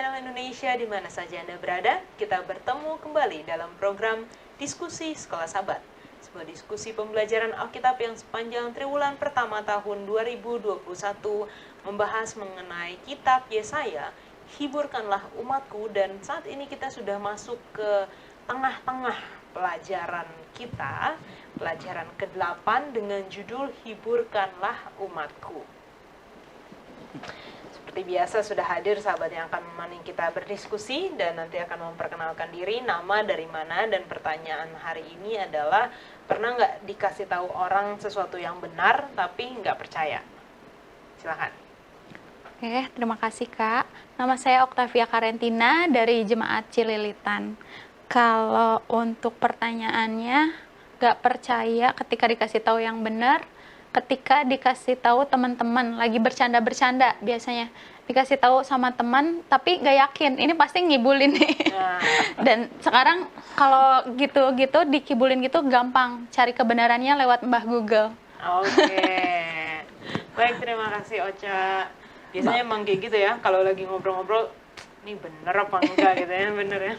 channel Indonesia di mana saja Anda berada. Kita bertemu kembali dalam program Diskusi Sekolah Sahabat, sebuah diskusi pembelajaran Alkitab yang sepanjang triwulan pertama tahun 2021 membahas mengenai kitab Yesaya, Hiburkanlah Umatku, dan saat ini kita sudah masuk ke tengah-tengah pelajaran kita, pelajaran ke-8 dengan judul Hiburkanlah Umatku. Seperti biasa sudah hadir sahabat yang akan menemani kita berdiskusi dan nanti akan memperkenalkan diri, nama, dari mana, dan pertanyaan hari ini adalah pernah nggak dikasih tahu orang sesuatu yang benar tapi nggak percaya? Silakan. Oke, terima kasih Kak. Nama saya Oktavia Karentina dari Jemaat Cililitan. Kalau untuk pertanyaannya, nggak percaya ketika dikasih tahu yang benar, ketika dikasih tahu teman-teman lagi bercanda-bercanda, biasanya dikasih tahu sama teman tapi nggak yakin ini pasti ngibulin nih. Dan sekarang kalau gitu-gitu dikibulin gitu gampang cari kebenarannya lewat Mbah Google. Oke. Baik, terima kasih Ocha. Biasanya emang kayak gitu ya, kalau lagi ngobrol-ngobrol ini bener apa enggak gitu ya, bener ya.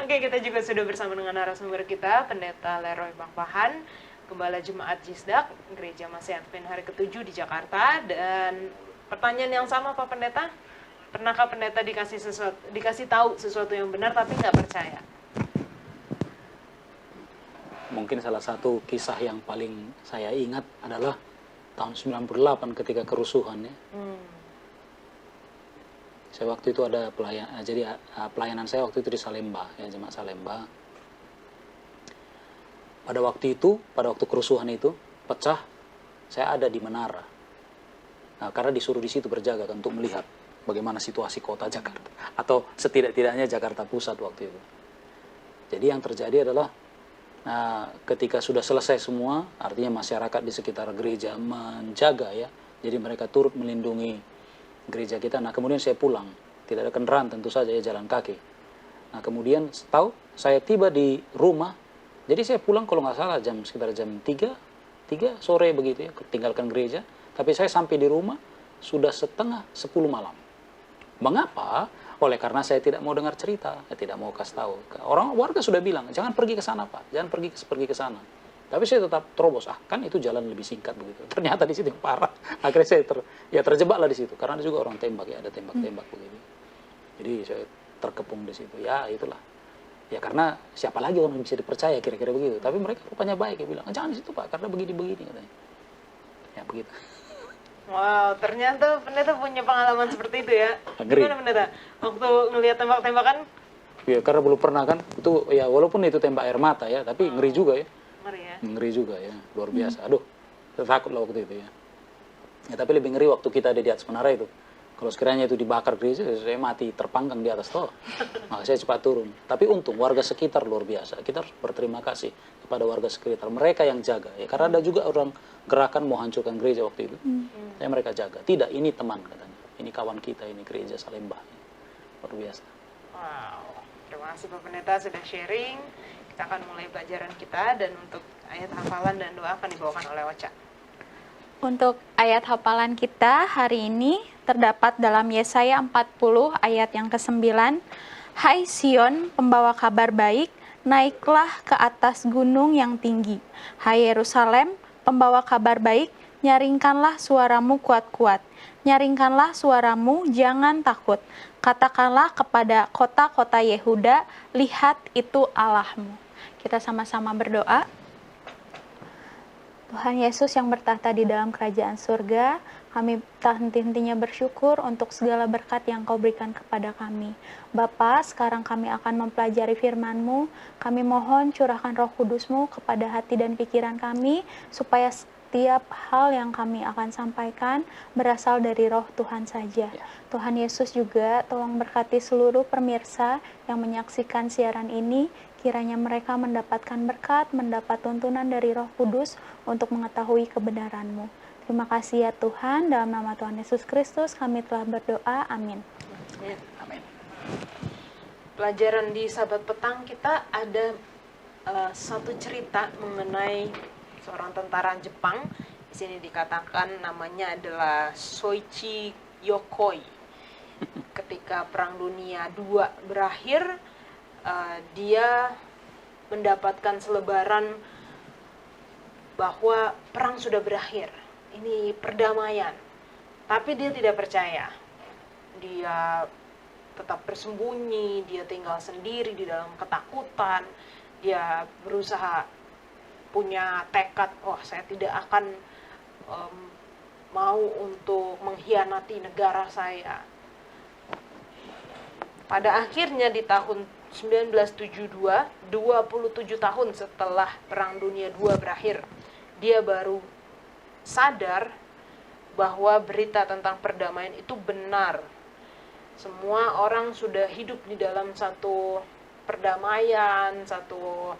Oke, kita juga sudah bersama dengan narasumber kita, Pendeta Leroy Bangpahan, Gembala Jemaat Jisdak, Gereja Masih Advent Hari ke-7 di Jakarta. Dan pertanyaan yang sama Pak Pendeta, pernahkah Pendeta dikasih tahu sesuatu yang benar tapi nggak percaya? Mungkin salah satu kisah yang paling saya ingat adalah tahun 98 ketika kerusuhan ya. Saya waktu itu ada pelayanan saya waktu itu di Salemba, ya, Jemaat Salemba. Pada waktu kerusuhan itu pecah, saya ada di menara. Nah, karena disuruh di situ berjaga kan, untuk melihat bagaimana situasi kota Jakarta, atau setidak-tidaknya Jakarta Pusat waktu itu. Jadi yang terjadi adalah, ketika sudah selesai semua, artinya masyarakat di sekitar gereja menjaga ya, jadi mereka turut melindungi gereja kita. Nah, kemudian saya pulang, tidak ada kendaraan tentu saja ya, jalan kaki. Nah, kemudian saya tiba di rumah. Jadi saya pulang kalau nggak salah sekitar jam 3 sore begitu ya, tinggalkan gereja. Tapi saya sampai di rumah sudah setengah 10 malam. Mengapa? Oleh karena saya tidak mau dengar cerita, saya tidak mau kasih tahu. Warga sudah bilang, jangan pergi ke sana Pak, jangan pergi ke sana. Tapi saya tetap terobos, kan itu jalan lebih singkat begitu. Ternyata di situ yang parah. Akhirnya saya terjebaklah di situ, karena ada juga orang tembak ya, ada tembak-tembak begitu. Jadi saya terkepung di situ. Ya itulah. Ya karena siapa lagi orang yang bisa dipercaya kira-kira begitu. Tapi mereka rupanya baik, ya bilang, jangan di situ Pak, karena begini-begini katanya. Ya begitu. Wow, ternyata Pendeta punya pengalaman seperti itu ya. Ngeri. Gimana Pendeta? Waktu ngelihat tembak-tembakan? Ya karena belum pernah kan, itu ya walaupun itu tembak air mata ya, tapi ngeri juga ya. Ngeri juga ya, luar biasa. Aduh, takut lah waktu itu ya. Ya tapi lebih ngeri waktu kita ada di atas menara itu. Kalau sekiranya itu dibakar gereja, saya mati terpanggang di atas toh. Maka saya cepat turun. Tapi untung warga sekitar luar biasa. Kita harus berterima kasih kepada warga sekitar, mereka yang jaga ya. Karena ada juga orang gerakan mau hancurkan gereja waktu itu. Saya mereka jaga. Tidak, ini teman katanya. Ini kawan kita, ini gereja Salemba. Luar biasa. Wow, terima kasih Pak Pendeta sudah sharing. Kita akan mulai pelajaran kita, dan untuk ayat hafalan dan doa akan dibawakan oleh Ocha. Untuk ayat hafalan kita hari ini terdapat dalam Yesaya 40 ayat yang ke-9. Hai Sion, pembawa kabar baik, naiklah ke atas gunung yang tinggi. Hai Yerusalem, pembawa kabar baik, nyaringkanlah suaramu kuat-kuat. Nyaringkanlah suaramu, jangan takut. Katakanlah kepada kota-kota Yehuda, lihat itu Allahmu. Kita sama-sama berdoa. Tuhan Yesus yang bertahta di dalam kerajaan surga, kami tak henti-hentinya bersyukur untuk segala berkat yang Kau berikan kepada kami. Bapa, sekarang kami akan mempelajari firman-Mu. Kami mohon curahkan Roh Kudus-Mu kepada hati dan pikiran kami, supaya setiap hal yang kami akan sampaikan berasal dari Roh Tuhan saja. Tuhan Yesus juga tolong berkati seluruh pemirsa yang menyaksikan siaran ini. Kiranya mereka mendapatkan berkat, mendapat tuntunan dari Roh Kudus untuk mengetahui kebenaran-Mu. Terima kasih ya Tuhan, dalam nama Tuhan Yesus Kristus kami telah berdoa, amin. Amin. Pelajaran di Sahabat Petang kita ada satu cerita mengenai seorang tentara Jepang. Di sini dikatakan namanya adalah Soichi Yokoi. ketika Perang Dunia II berakhir, dia mendapatkan selebaran bahwa perang sudah berakhir, ini perdamaian. Tapi dia tidak percaya. Dia tetap bersembunyi, dia tinggal sendiri di dalam ketakutan. Dia berusaha punya tekad, saya tidak akan mau untuk mengkhianati negara saya. Pada akhirnya di tahun 1972, 27 tahun setelah Perang Dunia II berakhir, dia baru sadar bahwa berita tentang perdamaian itu benar. Semua orang sudah hidup di dalam satu perdamaian, satu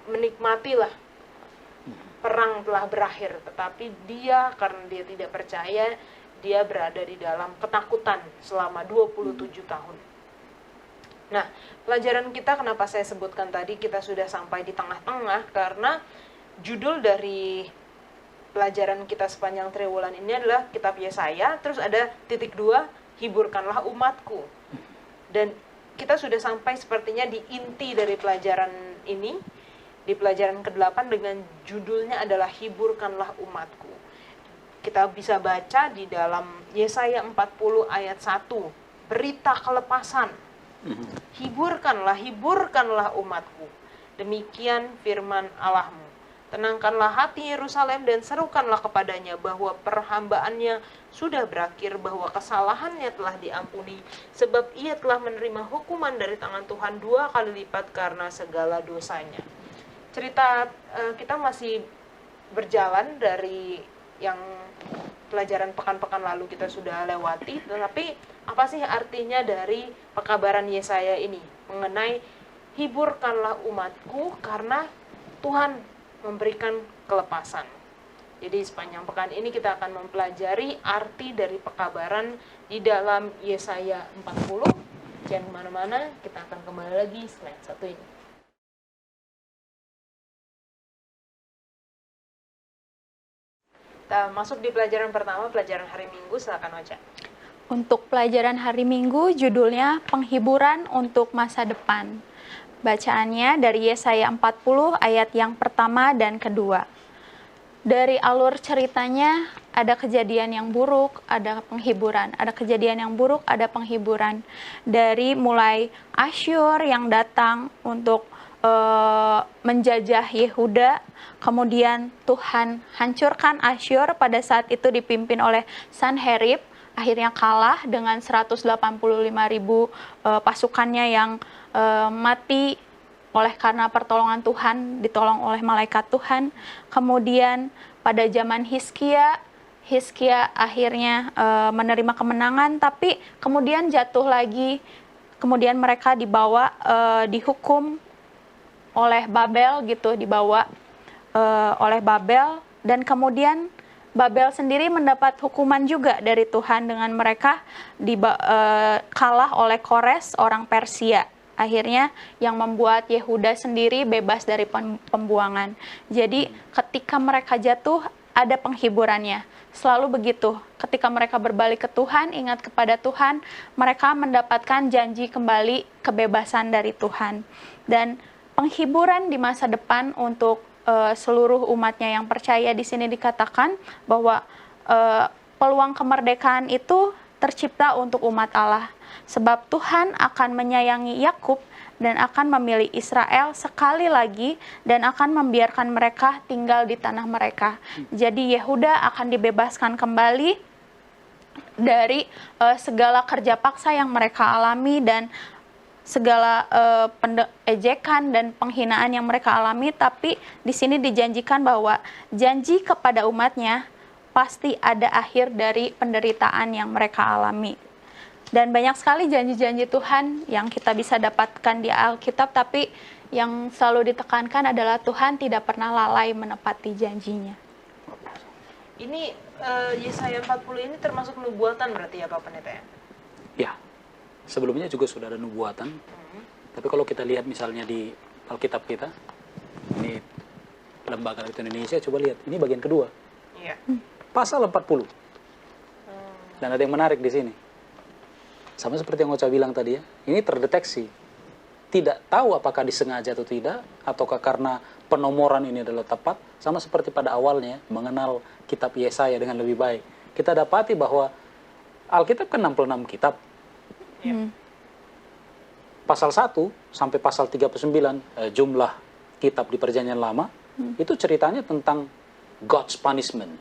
menikmatilah perang telah berakhir. Tetapi dia, karena dia tidak percaya, dia berada di dalam ketakutan selama 27 tahun. Nah, pelajaran kita, kenapa saya sebutkan tadi kita sudah sampai di tengah-tengah, karena judul dari pelajaran kita sepanjang triwulan ini adalah kitab Yesaya, terus ada titik 2, hiburkanlah umatku. Dan kita sudah sampai sepertinya di inti dari pelajaran ini, di pelajaran ke-8 dengan judulnya adalah hiburkanlah umatku. Kita bisa baca di dalam Yesaya 40 ayat 1, berita kelepasan. Hiburkanlah umatku. Demikian firman Allahmu. Tenangkanlah hati Yerusalem dan serukanlah kepadanya bahwa perhambaannya sudah berakhir, bahwa kesalahannya telah diampuni, sebab ia telah menerima hukuman dari tangan Tuhan 2 kali lipat karena segala dosanya. Cerita kita masih berjalan dari yang pelajaran pekan-pekan lalu kita sudah lewati, tetapi apa sih artinya dari pekabaran Yesaya ini mengenai hiburkanlah umatku karena Tuhan memberikan kelepasan. Jadi sepanjang pekan ini kita akan mempelajari arti dari pekabaran di dalam Yesaya 40. Jangan kemana-mana, kita akan kembali lagi slide 1 ini. Kita masuk di pelajaran pertama, pelajaran hari Minggu, silakan Ocha. Untuk pelajaran hari Minggu judulnya Penghiburan untuk Masa Depan. Bacaannya dari Yesaya 40 ayat yang pertama dan kedua. Dari alur ceritanya ada kejadian yang buruk, ada penghiburan. Ada kejadian yang buruk, ada penghiburan. Dari mulai Asyur yang datang untuk menjajah Yehuda, kemudian Tuhan hancurkan Asyur, pada saat itu dipimpin oleh Sanherib, akhirnya kalah dengan 185.000 pasukannya yang mati oleh karena pertolongan Tuhan, ditolong oleh malaikat Tuhan. Kemudian pada zaman Hizkia akhirnya menerima kemenangan, tapi kemudian jatuh lagi, kemudian mereka dibawa dihukum oleh Babel gitu, dibawa oleh Babel, dan kemudian Babel sendiri mendapat hukuman juga dari Tuhan dengan mereka kalah oleh Kores, orang Persia. Akhirnya yang membuat Yehuda sendiri bebas dari pembuangan. Jadi ketika mereka jatuh ada penghiburannya. Selalu begitu. Ketika mereka berbalik ke Tuhan, ingat kepada Tuhan, mereka mendapatkan janji kembali kebebasan dari Tuhan. Dan penghiburan di masa depan untuk seluruh umatnya yang percaya, di sini dikatakan bahwa peluang kemerdekaan itu tercipta untuk umat Allah. Sebab Tuhan akan menyayangi Yakub dan akan memilih Israel sekali lagi dan akan membiarkan mereka tinggal di tanah mereka. Jadi Yehuda akan dibebaskan kembali dari segala kerja paksa yang mereka alami dan segala ejekan dan penghinaan yang mereka alami. Tapi di sini dijanjikan bahwa janji kepada umatnya pasti ada akhir dari penderitaan yang mereka alami. Dan banyak sekali janji-janji Tuhan yang kita bisa dapatkan di Alkitab, tapi yang selalu ditekankan adalah Tuhan tidak pernah lalai menepati janjinya. Ini Yesaya 40 ini termasuk nubuatan berarti ya Pak Pendeta ya? Ya, sebelumnya juga sudah ada nubuatan. Tapi kalau kita lihat misalnya di Alkitab kita, ini Lembaga Alkitab Indonesia, coba lihat, ini bagian kedua. Iya. Pasal 40. Dan ada yang menarik di sini. Sama seperti yang Ocha bilang tadi ya, ini terdeteksi. Tidak tahu apakah disengaja atau tidak, ataukah karena penomoran ini adalah tepat, sama seperti pada awalnya mengenal kitab Yesaya dengan lebih baik. Kita dapati bahwa Alkitab kan 66 kitab. Pasal 1 sampai pasal 39 jumlah kitab di Perjanjian Lama, itu ceritanya tentang God's punishment.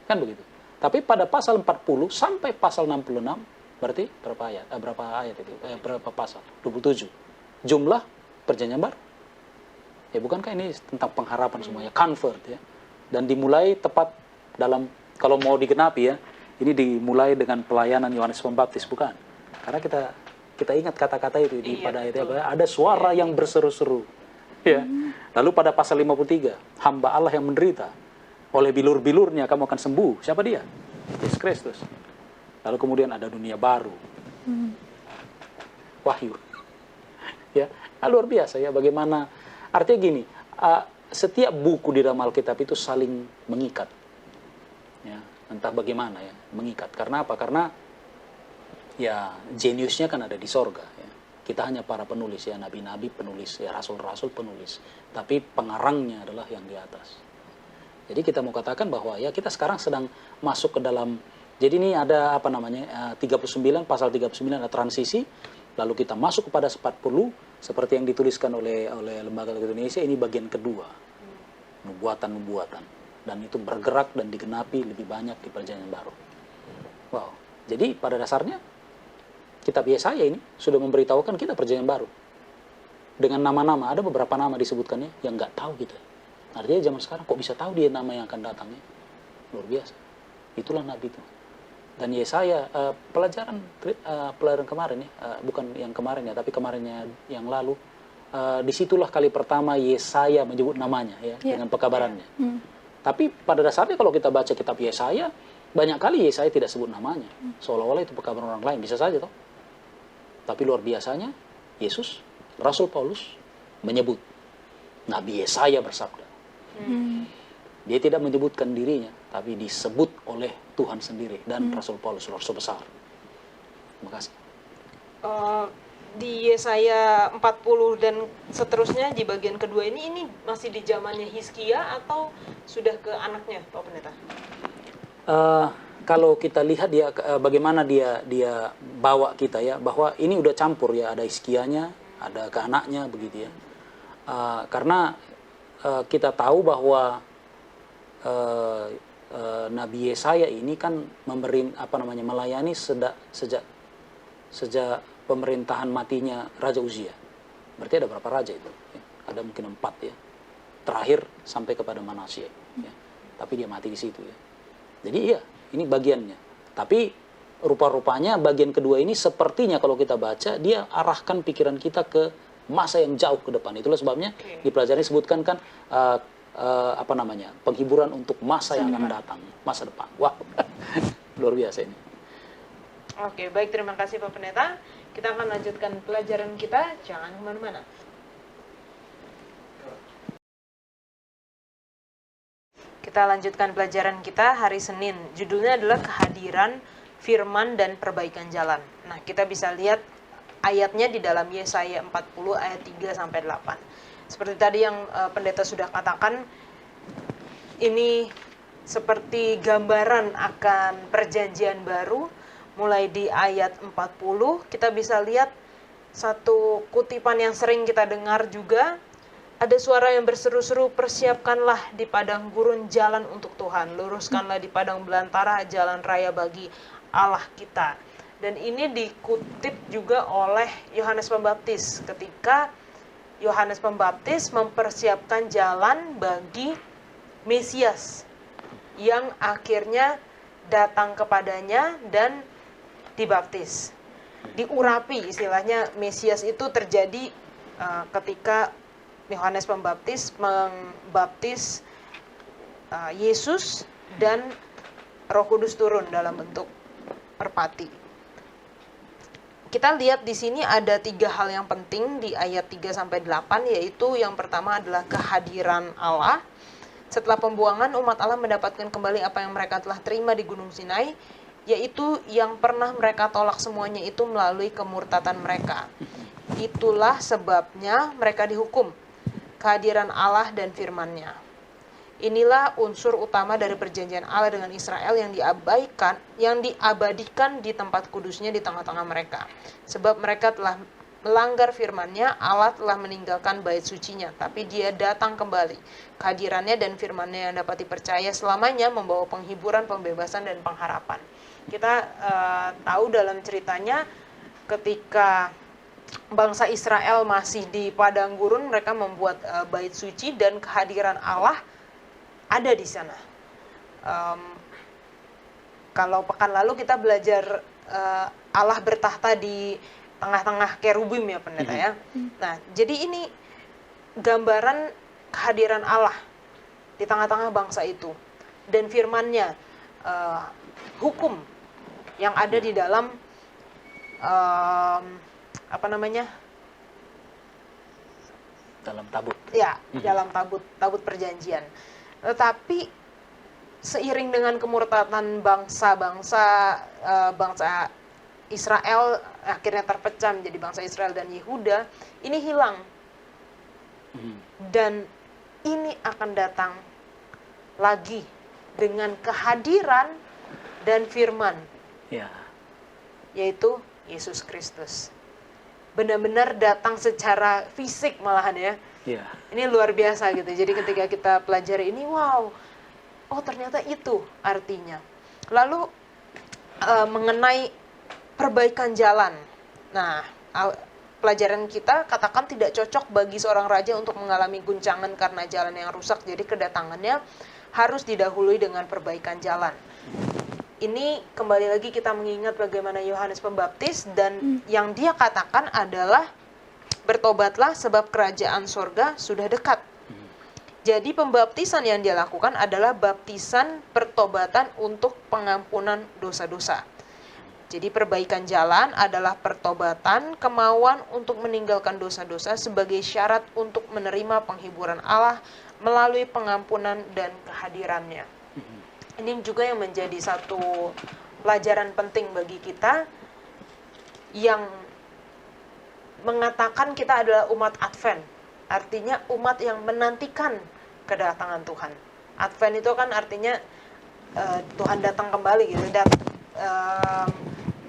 Kan begitu. Tapi pada pasal 40 sampai pasal 66, berarti berapa ayat itu? Berapa pasal? 27. Jumlah Perjanjian Baru. Ya bukankah ini tentang pengharapan semuanya, convert ya. Dan dimulai tepat dalam, kalau mau digenapi ya, ini dimulai dengan pelayanan Yohanes Pembaptis, bukan? Karena kita ingat kata-kata itu di pada ayat apa? Ada suara yang berseru-seru. Ya. Lalu pada pasal 53, hamba Allah yang menderita, oleh bilur-bilurnya kamu akan sembuh. Siapa dia? Yesus Kristus. Lalu kemudian ada dunia baru. Wahyu. Ya, luar biasa ya bagaimana. Artinya gini, setiap buku di dalam Alkitab itu saling mengikat. Ya, entah bagaimana ya, mengikat. Karena apa? Karena ya jeniusnya kan ada di sorga. Ya. Kita hanya para penulis ya, nabi-nabi penulis, ya rasul-rasul penulis. Tapi pengarangnya adalah yang di atas. Jadi kita mau katakan bahwa ya kita sekarang sedang masuk ke dalam, jadi ini ada apa namanya, 39, pasal 39 ada transisi, lalu kita masuk kepada 40, seperti yang dituliskan oleh Lembaga Alkitab Indonesia, ini bagian kedua, nubuatan-nubuatan. Dan itu bergerak dan digenapi lebih banyak di Perjanjian Baru. Wow, jadi pada dasarnya, kitab Yesaya ini sudah memberitahukan kita Perjanjian Baru. Dengan nama-nama, ada beberapa nama disebutkannya yang nggak tahu kita. Artinya zaman sekarang kok bisa tahu dia nama yang akan datangnya? Luar biasa. Itulah Nabi itu. Dan Yesaya, pelajaran kemarin ya, bukan yang kemarin ya, tapi kemarinnya yang lalu, disitulah kali pertama Yesaya menyebut namanya ya, dengan pekabarannya. Tapi pada dasarnya kalau kita baca kitab Yesaya, banyak kali Yesaya tidak sebut namanya. Seolah-olah itu pekabaran orang lain, bisa saja toh. Tapi luar biasanya, Yesus, Rasul Paulus, menyebut Nabi Yesaya bersabda. Dia tidak menyebutkan dirinya, tapi disebut oleh Tuhan sendiri dan Rasul Paulus, Rasul besar. Terima kasih. Di Yesaya 40 dan seterusnya di bagian kedua ini masih di zamannya Hizkia atau sudah ke anaknya, Pak Pendeta? Kalau kita lihat dia bagaimana dia bawa kita ya, bahwa ini udah campur ya, ada Hizkianya, ada ke anaknya begitu ya. Karena kita tahu bahwa Nabi Yesaya ini kan melayani sejak pemerintahan matinya Raja Uzia. Berarti ada berapa raja itu? Ya, ada mungkin 4 ya. Terakhir sampai kepada Manasye. Ya. Tapi dia mati di situ ya. Jadi iya, ini bagiannya. Tapi rupa-rupanya bagian kedua ini sepertinya kalau kita baca, dia arahkan pikiran kita ke masa yang jauh ke depan. Itulah sebabnya di pelajaran disebutkan kan penghiburan untuk masa yang akan datang, masa depan. Wah, luar biasa ini. Oke, baik, terima kasih Pak Pendeta. Kita akan lanjutkan pelajaran kita, jangan kemana-mana. Kita lanjutkan pelajaran kita hari Senin. Judulnya adalah kehadiran, firman, dan perbaikan jalan. Nah, kita bisa lihat ayatnya di dalam Yesaya 40 ayat 3-8. Seperti tadi yang pendeta sudah katakan, ini seperti gambaran akan perjanjian baru. Mulai di ayat 40 kita bisa lihat satu kutipan yang sering kita dengar juga. Ada suara yang berseru-seru, persiapkanlah di padang gurun jalan untuk Tuhan, luruskanlah di padang belantara jalan raya bagi Allah kita. Dan ini dikutip juga oleh Yohanes Pembaptis ketika Yohanes Pembaptis mempersiapkan jalan bagi Mesias yang akhirnya datang kepadanya dan dibaptis. Diurapi, istilahnya Mesias itu terjadi ketika Yohanes Pembaptis membaptis Yesus dan Roh Kudus turun dalam bentuk merpati. Kita lihat di sini ada 3 hal yang penting di ayat 3-8, yaitu yang pertama adalah kehadiran Allah. Setelah pembuangan, umat Allah mendapatkan kembali apa yang mereka telah terima di Gunung Sinai. yaitu yang pernah mereka tolak semuanya itu melalui kemurtatan mereka. Itulah sebabnya mereka dihukum, kehadiran Allah dan firman-Nya. Inilah unsur utama dari perjanjian Allah dengan Israel yang diabadikan di tempat kudusnya di tengah-tengah mereka. Sebab mereka telah melanggar firman-Nya, Allah telah meninggalkan bait sucinya, tapi Dia datang kembali. Kehadirannya dan firman-Nya yang dapat dipercaya selamanya membawa penghiburan, pembebasan, dan pengharapan. Kita tahu dalam ceritanya ketika bangsa Israel masih di padang gurun, mereka membuat bait suci dan kehadiran Allah ada di sana. Kalau pekan lalu kita belajar Allah bertahta di tengah-tengah kerubim ya pendeta ya. Nah, jadi ini gambaran kehadiran Allah di tengah-tengah bangsa itu dan firman-Nya, hukum yang ada di dalam dalam tabut. Ya, dalam tabut perjanjian. Tetapi seiring dengan kemurtatan bangsa Israel akhirnya terpecah menjadi bangsa Israel dan Yehuda, ini hilang. Dan ini akan datang lagi dengan kehadiran dan firman, yaitu Yesus Kristus. Benar-benar datang secara fisik malahan ya. Ini luar biasa gitu. Jadi ketika kita pelajari ini, wow, oh ternyata itu artinya. Lalu mengenai perbaikan jalan. Nah, pelajaran kita katakan tidak cocok bagi seorang raja untuk mengalami guncangan karena jalan yang rusak. Jadi kedatangannya harus didahului dengan perbaikan jalan. Ini kembali lagi kita mengingat bagaimana Yohanes Pembaptis dan yang dia katakan adalah bertobatlah sebab kerajaan sorga sudah dekat. Jadi pembaptisan yang dia lakukan adalah baptisan pertobatan untuk pengampunan dosa-dosa. Jadi perbaikan jalan adalah pertobatan, kemauan untuk meninggalkan dosa-dosa sebagai syarat untuk menerima penghiburan Allah melalui pengampunan dan kehadirannya. Ini juga yang menjadi satu pelajaran penting bagi kita yang mengatakan kita adalah umat Advent. Artinya umat yang menantikan kedatangan Tuhan. Advent itu kan artinya Tuhan datang kembali gitu.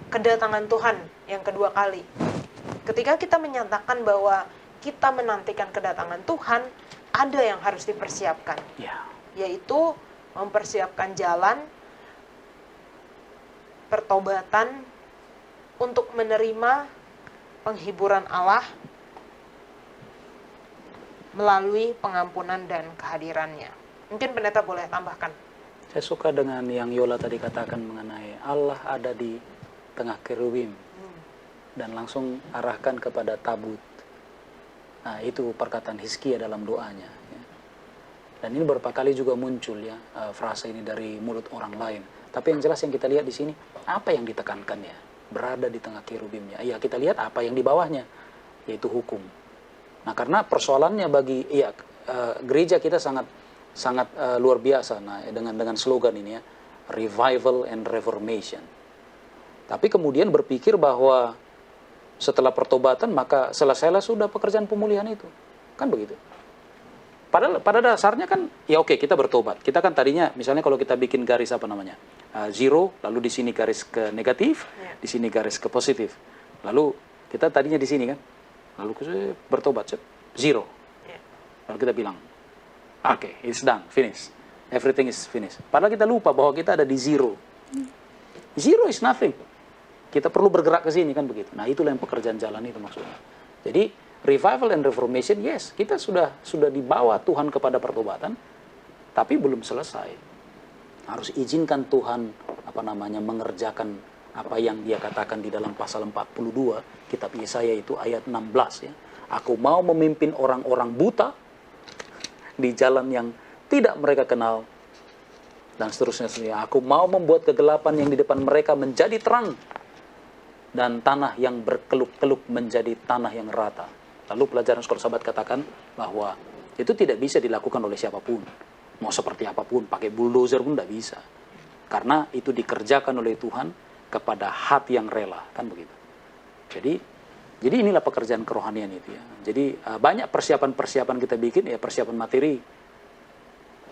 Kedatangan Tuhan yang kedua kali. Ketika kita menyatakan bahwa kita menantikan kedatangan Tuhan, ada yang harus dipersiapkan. Yaitu mempersiapkan jalan pertobatan untuk menerima penghiburan Allah melalui pengampunan dan kehadirannya. Mungkin pendeta boleh tambahkan. Saya suka dengan yang Yola tadi katakan mengenai Allah ada di tengah kerubim dan langsung arahkan kepada tabut. Nah, itu perkataan Hizkia dalam doanya. Dan ini beberapa kali juga muncul ya frasa ini dari mulut orang lain. Tapi yang jelas yang kita lihat di sini, apa yang ditekankannya? Berada di tengah kerubimnya. Ya, kita lihat apa yang di bawahnya, yaitu hukum. Nah, karena persoalannya bagi gereja kita sangat luar biasa dengan slogan ini ya, revival and reformation. Tapi kemudian berpikir bahwa setelah pertobatan maka selesailah sudah pekerjaan pemulihan itu. Kan begitu. Padahal pada dasarnya kan, ya oke, kita bertobat. Kita kan tadinya, misalnya kalau kita bikin garis zero, lalu di sini garis ke negatif, di sini garis ke positif. Lalu kita tadinya di sini kan, lalu bertobat, zero. Lalu kita bilang, oke, it's done, finish. Everything is finished. Padahal kita lupa bahwa kita ada di zero. Zero is nothing. Kita perlu bergerak ke sini kan begitu. Nah, itulah yang pekerjaan jalan itu maksudnya. Jadi revival and reformation, yes, kita sudah dibawa Tuhan kepada pertobatan, tapi belum selesai. Harus izinkan Tuhan mengerjakan apa yang Dia katakan di dalam pasal 42 kitab Yesaya itu ayat 16 ya. Aku mau memimpin orang-orang buta di jalan yang tidak mereka kenal dan seterusnya. Aku mau membuat kegelapan yang di depan mereka menjadi terang dan tanah yang berkeluk-keluk menjadi tanah yang rata. Lalu pelajaran sekolah sahabat katakan bahwa itu tidak bisa dilakukan oleh siapapun. Mau seperti apapun, pakai bulldozer pun tidak bisa. Karena itu dikerjakan oleh Tuhan kepada hati yang rela, kan begitu. Jadi inilah pekerjaan kerohanian itu ya. Jadi banyak persiapan-persiapan kita bikin ya, persiapan materi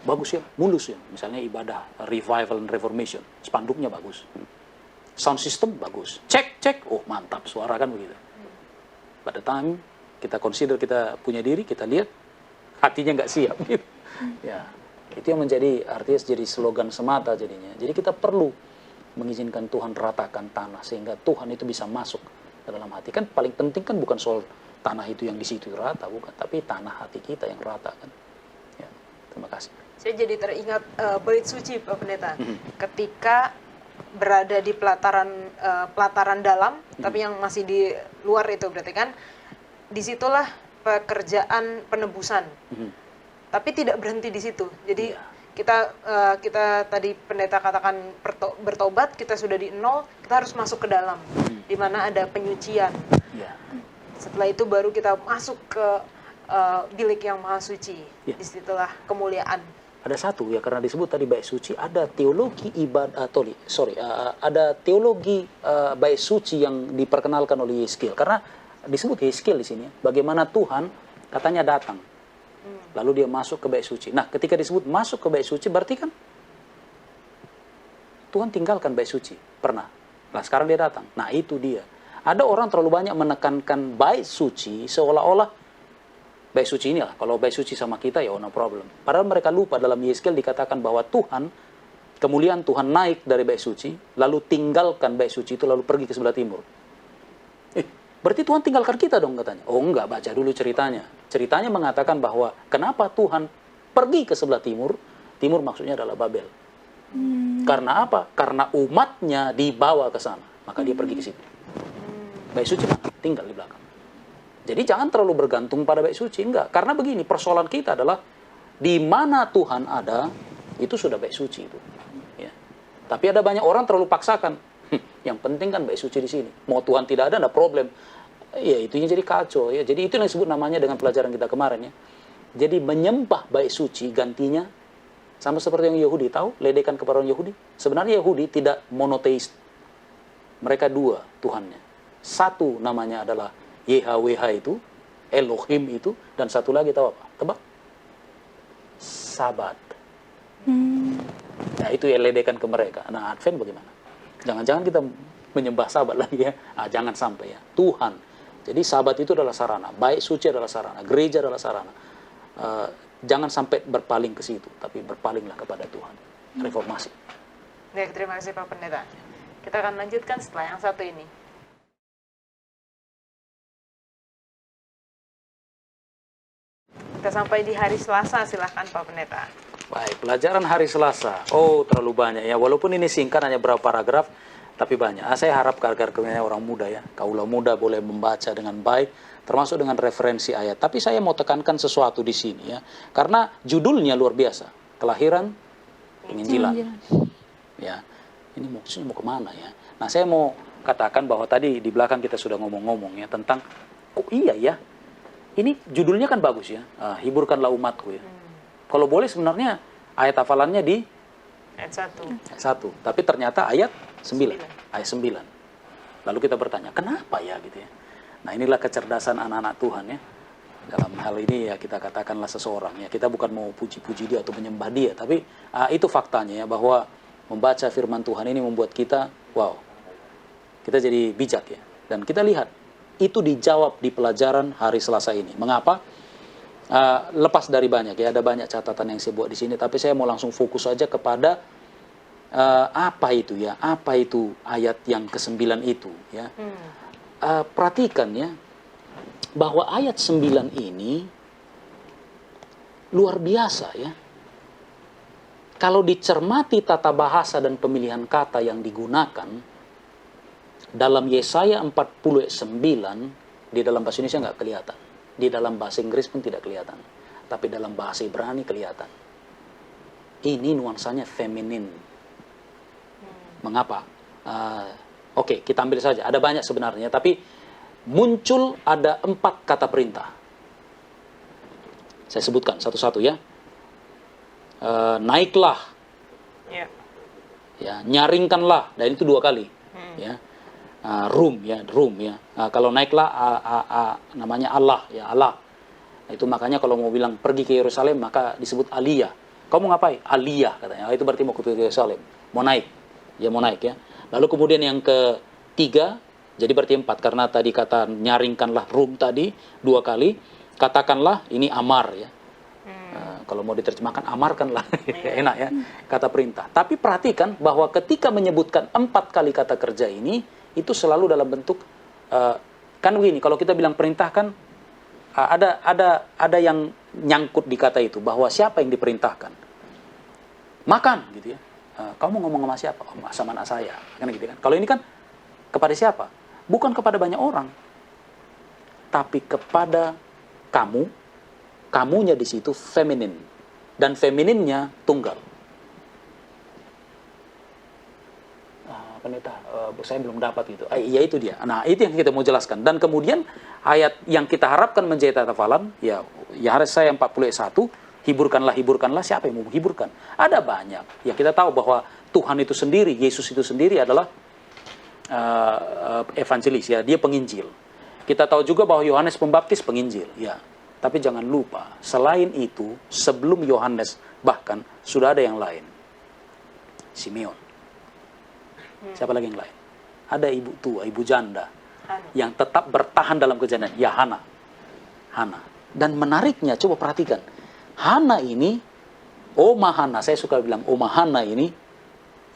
bagus ya, mulus ya. Misalnya ibadah revival and reformation, spanduknya bagus. Sound system bagus. Cek, oh mantap suara, kan begitu. Pada time kita consider kita punya diri, kita lihat hatinya nggak siap gitu. Ya, itu yang menjadi artinya jadi slogan semata jadinya. Jadi kita perlu mengizinkan Tuhan ratakan tanah sehingga Tuhan itu bisa masuk ke dalam hati. Kan paling penting kan bukan soal tanah itu yang di situ rata, bukan, tapi tanah hati kita yang rata kan. Ya, terima kasih. Saya jadi teringat bait suci Pak Pendeta. Ketika berada di pelataran dalam, tapi yang masih di luar itu berarti kan disitulah pekerjaan penebusan. Tapi tidak berhenti di situ. Jadi kita tadi pendeta katakan bertobat, kita sudah di nol, kita harus masuk ke dalam, di mana ada penyucian. Setelah itu baru kita masuk ke bilik yang maha suci. Disitulah kemuliaan. Ada satu ya, karena disebut tadi bait suci, ada teologi ada teologi bait suci yang diperkenalkan oleh Yeskiel. Karena disebut Yeskiel di sini, bagaimana Tuhan katanya datang, lalu dia masuk ke bait suci. Nah, ketika disebut masuk ke bait suci, berarti kan Tuhan tinggalkan bait suci, pernah. Nah, sekarang dia datang. Nah, itu dia. Ada orang terlalu banyak menekankan bait suci seolah-olah bait suci inilah, kalau bait suci sama kita ya no problem. Padahal mereka lupa, dalam Yeskiel dikatakan bahwa Tuhan, kemuliaan Tuhan naik dari bait suci, lalu tinggalkan bait suci itu, lalu pergi ke sebelah timur. Berarti Tuhan tinggalkan kita dong katanya. Oh enggak, baca dulu ceritanya. Ceritanya mengatakan bahwa kenapa Tuhan pergi ke sebelah timur, timur maksudnya adalah Babel. Karena apa? Karena umatnya dibawa ke sana, maka dia pergi ke situ. Bait suci mana? Tinggal di belakang. Jadi jangan terlalu bergantung pada bait suci, enggak. Karena begini, persoalan kita adalah di mana Tuhan ada, itu sudah bait suci itu. Ya. Tapi ada banyak orang terlalu paksakan. Yang penting kan bait suci di sini. Mau Tuhan tidak ada, enggak problem. Ya, itu yang jadi kacau. Ya. Jadi itu yang disebut namanya dengan pelajaran kita kemarin ya. Jadi menyembah bait suci gantinya sama seperti yang Yahudi tahu, ledekan kepada orang Yahudi. Sebenarnya Yahudi tidak monoteis. Mereka dua Tuhannya. Satu namanya adalah YHWH itu, Elohim itu, dan satu lagi tahu apa? Tebak? Sabat. Nah, itu yang ledekan ke mereka. Nah, Advent bagaimana? Jangan-jangan kita menyembah Sabat lagi ya? Jangan sampai ya. Tuhan. Jadi Sabat itu adalah sarana, bait suci adalah sarana, gereja adalah sarana. Jangan sampai berpaling ke situ, tapi berpalinglah kepada Tuhan. Reformasi. Baik, terima kasih Pak Pendeta. Kita akan lanjutkan setelah yang satu ini. Kita sampai di hari Selasa, silahkan Pak Pendeta. Baik, pelajaran hari Selasa. Oh, terlalu banyak ya. Walaupun ini singkat, hanya berapa paragraf, tapi banyak. Saya harap agar orang muda ya, kaula muda boleh membaca dengan baik, termasuk dengan referensi ayat. Tapi saya mau tekankan sesuatu di sini ya, karena judulnya luar biasa. Kelahiran penginjilan. Ya, ini maksudnya mau kemana ya? Nah, saya mau katakan bahwa tadi di belakang kita sudah ngomong-ngomong ya tentang, oh iya ya, ini judulnya kan bagus ya, hiburkanlah umatku ya. Kalau boleh sebenarnya ayat hafalannya di ayat 1. Ayat 1, tapi ternyata ayat 9. Ayat 9. Lalu kita bertanya, kenapa ya gitu ya. Nah, inilah kecerdasan anak-anak Tuhan ya. Dalam hal ini ya kita katakanlah seseorang ya. Kita bukan mau puji-puji dia atau menyembah dia, tapi itu faktanya ya, bahwa membaca firman Tuhan ini membuat kita, wow, kita jadi bijak ya. Dan kita lihat, itu dijawab di pelajaran hari Selasa ini. Mengapa? Lepas dari banyak ya, ada banyak catatan yang saya buat di sini, tapi saya mau langsung fokus saja kepada apa itu ya, apa itu ayat yang ke-9 itu ya. Perhatikan ya, bahwa ayat 9 ini luar biasa ya. Kalau dicermati tata bahasa dan pemilihan kata yang digunakan dalam Yesaya 40:9, di dalam bahasa Indonesia nggak kelihatan. Di dalam bahasa Inggris pun tidak kelihatan. Tapi dalam bahasa Ibrani kelihatan. Ini nuansanya feminin. Mengapa? Oke, kita ambil saja. Ada banyak sebenarnya, tapi muncul ada 4 kata perintah. Saya sebutkan satu-satu ya. Naiklah. ya, nyaringkanlah, dan itu 2 kali, ya. Rum ya, kalau naiklah namanya Allah ya, Allah. Itu makanya kalau mau bilang pergi ke Yerusalem maka disebut aliyah. Kamu ngapain? Aliyah katanya. Itu berarti mau ke Yerusalem, mau naik. Ya mau naik ya. Lalu kemudian yang ketiga, jadi berarti 4 karena tadi kata nyaringkanlah rum tadi 2 kali, katakanlah ini amar ya. Kalau mau diterjemahkan amarkanlah, enak ya, kata perintah. Tapi perhatikan bahwa ketika menyebutkan 4 kali kata kerja ini, itu selalu dalam bentuk kan begini. Kalau kita bilang perintah kan ada yang nyangkut di kata itu, bahwa siapa yang diperintahkan, makan gitu ya. Kamu ngomong sama siapa? Oh, sama anak saya, kan gitu kan. Kalau ini kan kepada siapa? Bukan kepada banyak orang, tapi kepada kamu. Kamunya di situ feminin, dan femininnya tunggal. Pendeta, saya belum dapat itu. Ya itu dia. Nah itu yang kita mau jelaskan. Dan kemudian ayat yang kita harapkan menjadi tatafalan, ya Yesaya 41, hiburkanlah. Siapa yang mau menghiburkan? Ada banyak. Ya kita tahu bahwa Tuhan itu sendiri, Yesus itu sendiri adalah evangelis ya, dia penginjil. Kita tahu juga bahwa Yohanes Pembaptis penginjil, ya. Tapi jangan lupa, selain itu, sebelum Yohanes bahkan sudah ada yang lain. Simeon. Siapa lagi yang lain? Ada ibu tua, ibu janda yang tetap bertahan dalam kejadian. Ya Hana. Dan menariknya, coba perhatikan. Hana ini, Oma Hana, saya suka bilang Oma Hana ini,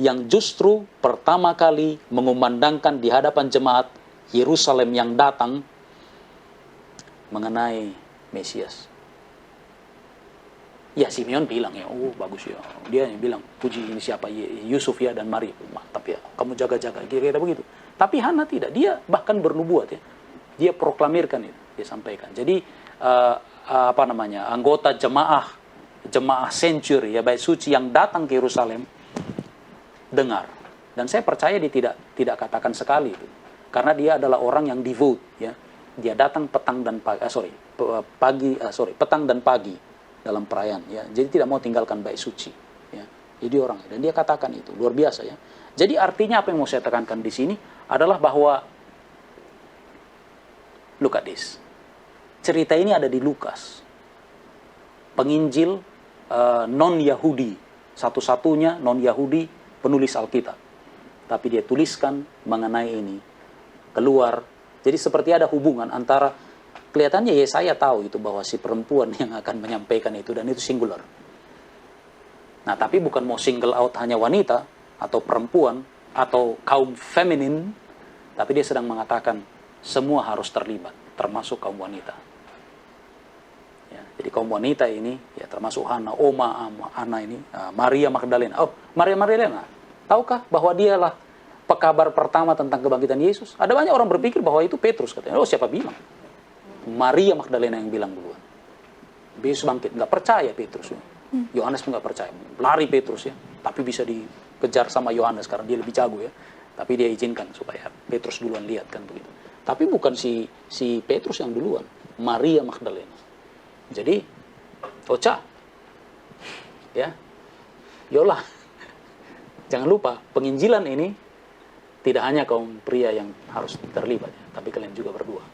yang justru pertama kali mengumandangkan di hadapan jemaat Yerusalem yang datang mengenai Mesias. Ya Simeon bilang ya, oh bagus ya. Dia yang bilang, puji ini siapa? Yusuf ya dan Maria. Mantap ya, kamu jaga-jaga. Kira-kira begitu. Tapi Hana tidak. Dia bahkan bernubuat ya. Dia proklamirkan itu, dia sampaikan. Jadi anggota jemaah century ya, bait suci yang datang ke Yerusalem dengar. Dan saya percaya dia tidak katakan sekali itu. Karena dia adalah orang yang devout ya. Dia datang petang dan petang dan pagi dalam perayaan ya. Jadi tidak mau tinggalkan bait suci ya. Jadi orang, dan dia katakan itu luar biasa ya. Jadi artinya apa yang mau saya tekankan di sini adalah bahwa look at this. Cerita ini ada di Lukas. Penginjil non-Yahudi, satu-satunya non-Yahudi penulis Alkitab. Tapi dia tuliskan mengenai ini keluar. Jadi seperti ada hubungan antara, kelihatannya Yesaya tahu itu bahwa si perempuan yang akan menyampaikan itu, dan itu singular. Nah tapi bukan mau single out hanya wanita atau perempuan atau kaum feminin, tapi dia sedang mengatakan semua harus terlibat, termasuk kaum wanita. Ya, jadi kaum wanita ini ya termasuk Hana, Hana ini, Maria Magdalena. Oh, Maria Magdalena, tahukah bahwa dialah pekabar pertama tentang kebangkitan Yesus? Ada banyak orang berpikir bahwa itu Petrus katanya. Oh, siapa bilang? Maria Magdalena yang bilang duluan. Yesus bangkit. Nggak percaya Petrus. Yohanes pun nggak percaya. Lari Petrus ya. Tapi bisa dikejar sama Yohanes karena dia lebih jago ya. Tapi dia izinkan supaya Petrus duluan lihat kan begitu. Tapi bukan si Petrus yang duluan. Maria Magdalena. Jadi, Ocha. Ya. Yolah. Jangan lupa, penginjilan ini tidak hanya kaum pria yang harus terlibat, ya, tapi kalian juga berdua.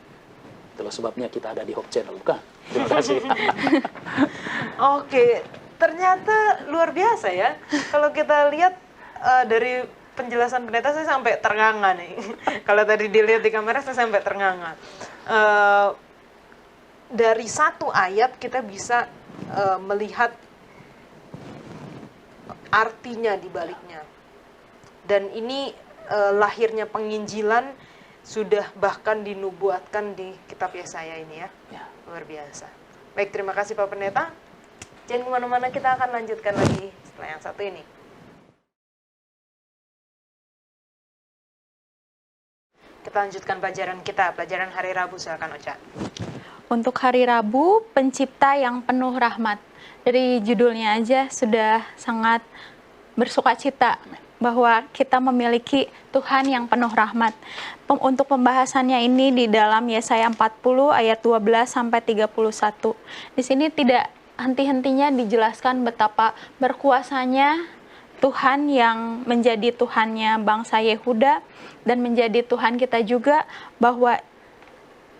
Itulah sebabnya kita ada di Hope Channel, bukan? Terima kasih. Oke, ternyata luar biasa ya. Kalau kita lihat dari penjelasan pendeta, saya sampai ternganga nih. Kalau tadi dilihat di kamera, saya sampai ternganga. Dari satu ayat kita bisa melihat artinya di baliknya. Dan ini lahirnya penginjilan sudah bahkan dinubuatkan di kitab Yesaya ini ya. Luar biasa. Baik, terima kasih Pak Pendeta. Jangan kemana-mana, kita akan lanjutkan lagi setelah yang satu ini. Kita lanjutkan pelajaran hari Rabu, silakan Ocha. Untuk hari Rabu, pencipta yang penuh rahmat. Dari judulnya aja sudah sangat bersukacita bahwa kita memiliki Tuhan yang penuh rahmat. Untuk pembahasannya ini di dalam Yesaya 40 ayat 12 sampai 31. Di sini tidak henti-hentinya dijelaskan betapa berkuasanya Tuhan yang menjadi Tuhannya bangsa Yehuda dan menjadi Tuhan kita juga, bahwa